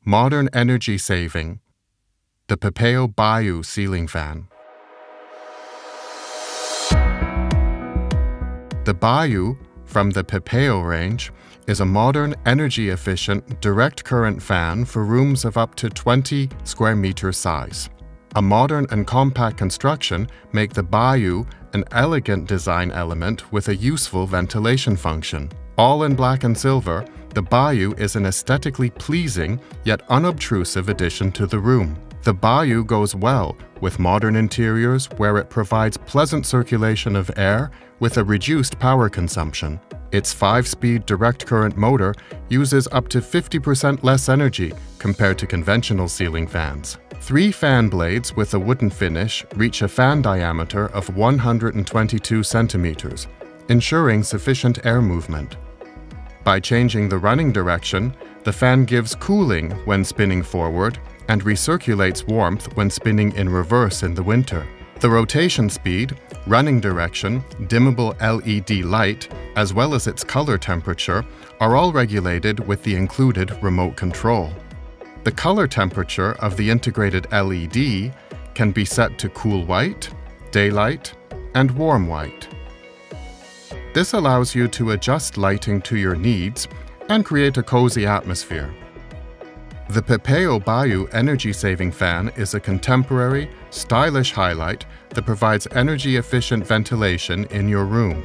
Modern energy saving. The Pepeo Bayu ceiling fan. The Bayu, from the Pepeo range, is a modern, energy-efficient, direct current fan for rooms of up to 20 square meter size. A modern and compact construction make the Bayu an elegant design element with a useful ventilation function. All in black and silver, the Bayu is an aesthetically pleasing yet unobtrusive addition to the room. The Bayu goes well with modern interiors where it provides pleasant circulation of air with a reduced power consumption. Its 5-speed direct current motor uses up to 50% less energy compared to conventional ceiling fans. 3 fan blades with a wooden finish reach a fan diameter of 122 centimeters, ensuring sufficient air movement. By changing the running direction, the fan gives cooling when spinning forward and recirculates warmth when spinning in reverse in the winter. The rotation speed, running direction, dimmable LED light, as well as its color temperature are all regulated with the included remote control. The color temperature of the integrated LED can be set to cool white, daylight, and warm white. This allows you to adjust lighting to your needs and create a cozy atmosphere. The Pepeo Bayu energy-saving fan is a contemporary, stylish highlight that provides energy-efficient ventilation in your room.